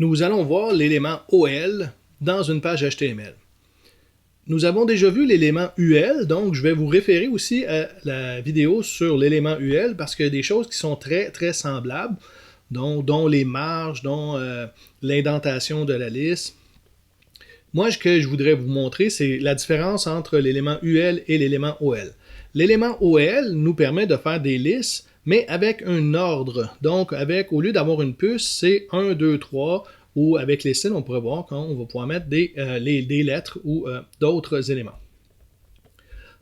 Nous allons voir l'élément OL dans une page HTML. Nous avons déjà vu l'élément UL, donc je vais vous référer aussi à la vidéo sur l'élément UL parce qu'il y a des choses qui sont très semblables, dont les marges, dont l'indentation de la liste. Moi, ce que je voudrais vous montrer, c'est la différence entre l'élément UL et l'élément OL. L'élément OL nous permet de faire des listes, mais avec un ordre. Donc, au lieu d'avoir une puce, c'est 1, 2, 3, ou avec les styles, on pourrait voir qu'on va pouvoir mettre des lettres ou d'autres éléments.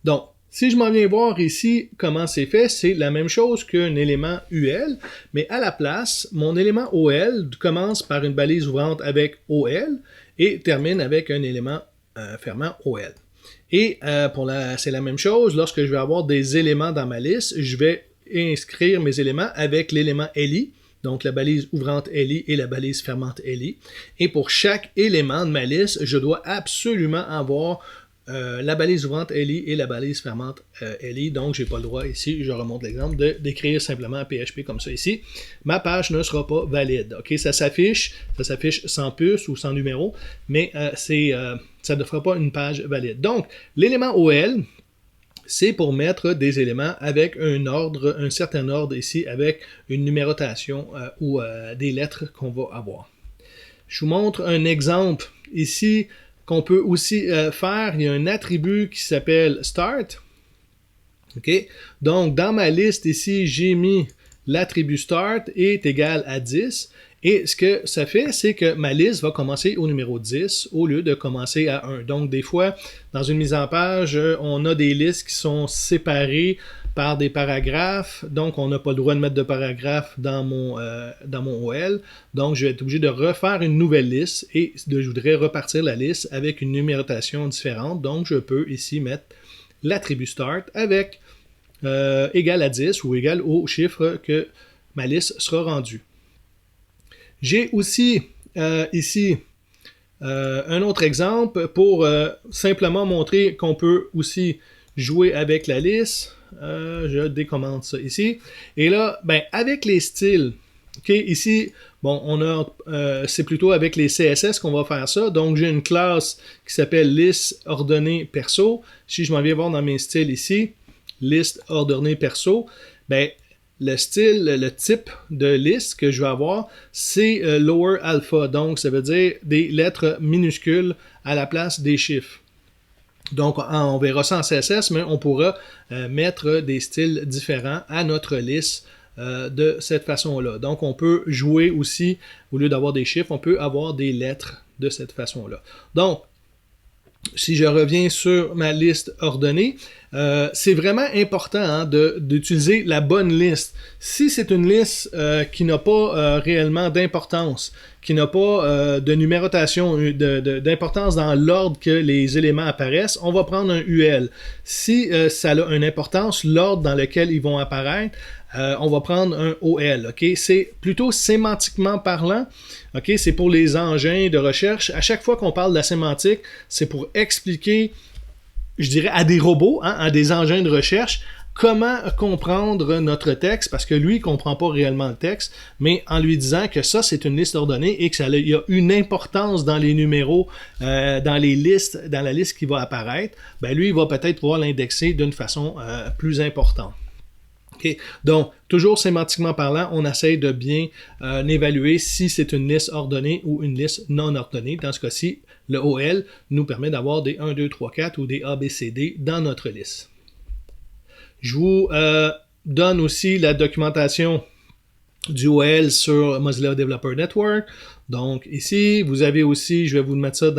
Donc, si je m'en viens voir ici comment c'est fait, c'est la même chose qu'un élément UL, mais à la place, mon élément OL commence par une balise ouvrante avec OL et termine avec un élément fermant OL. Et c'est la même chose, lorsque je vais avoir des éléments dans ma liste, je vais inscrire mes éléments avec l'élément LI, donc la balise ouvrante LI et la balise fermante LI. Et pour chaque élément de ma liste, je dois absolument avoir la balise ouvrante LI et la balise fermante LI. Donc, je n'ai pas le droit ici, je remonte l'exemple, d'écrire simplement PHP comme ça ici. Ma page ne sera pas valide. Okay? Ça s'affiche sans puce ou sans numéro, mais ça ne fera pas une page valide. Donc, l'élément OL, c'est pour mettre des éléments avec un certain ordre ici, avec une numérotation ou des lettres qu'on va avoir. Je vous montre un exemple ici qu'on peut aussi faire. Il y a un attribut qui s'appelle Start. Okay? Donc, dans ma liste ici, j'ai mis l'attribut Start est égal à 10. Et ce que ça fait, c'est que ma liste va commencer au numéro 10 au lieu de commencer à 1. Donc, des fois, dans une mise en page, on a des listes qui sont séparées par des paragraphes. Donc, on n'a pas le droit de mettre de paragraphes dans mon OL. Donc, je vais être obligé de refaire une nouvelle liste et je voudrais repartir la liste avec une numérotation différente. Donc, je peux ici mettre l'attribut Start avec égal à 10 ou égal au chiffre que ma liste sera rendue. J'ai aussi ici un autre exemple pour simplement montrer qu'on peut aussi jouer avec la liste. Je décommande ça ici. Et là, avec les styles, ici, bon, c'est plutôt avec les CSS qu'on va faire ça. Donc, j'ai une classe qui s'appelle liste ordonnée perso. Si je m'en viens voir dans mes styles ici, liste ordonnée perso, le style, le type de liste que je vais avoir, c'est lower alpha. Donc, ça veut dire des lettres minuscules à la place des chiffres. Donc, on verra ça en CSS, mais on pourra mettre des styles différents à notre liste de cette façon-là. Donc, on peut jouer aussi, au lieu d'avoir des chiffres, on peut avoir des lettres de cette façon-là. Donc, si je reviens sur ma liste ordonnée, c'est vraiment important d'utiliser la bonne liste. Si c'est une liste qui n'a pas réellement d'importance, qui n'a pas de numérotation, d'importance dans l'ordre que les éléments apparaissent, on va prendre un UL. Si ça a une importance, l'ordre dans lequel ils vont apparaître, on va prendre un OL. Okay? C'est plutôt sémantiquement parlant. Okay? C'est pour les engins de recherche. À chaque fois qu'on parle de la sémantique, c'est pour expliquer, je dirais, à des robots, à des engins de recherche, comment comprendre notre texte, parce que lui, il ne comprend pas réellement le texte, mais en lui disant que ça, c'est une liste ordonnée et qu'il y a une importance dans les numéros, dans la liste qui va apparaître, lui, il va peut-être pouvoir l'indexer d'une façon plus importante. Okay. Donc, toujours sémantiquement parlant, on essaie de bien évaluer si c'est une liste ordonnée ou une liste non ordonnée. Dans ce cas-ci, le OL nous permet d'avoir des 1, 2, 3, 4 ou des A, B, C, D dans notre liste. Je vous donne aussi la documentation du OL sur Mozilla Developer Network. Donc ici, vous avez aussi, je vais vous mettre ça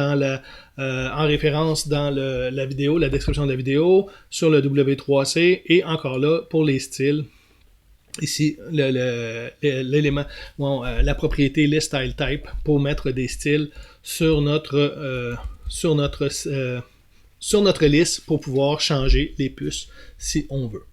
en référence dans la vidéo, la description de la vidéo, sur le W3C, et encore là, pour les styles, ici, l'élément, la propriété list style type pour mettre des styles sur notre liste pour pouvoir changer les puces si on veut.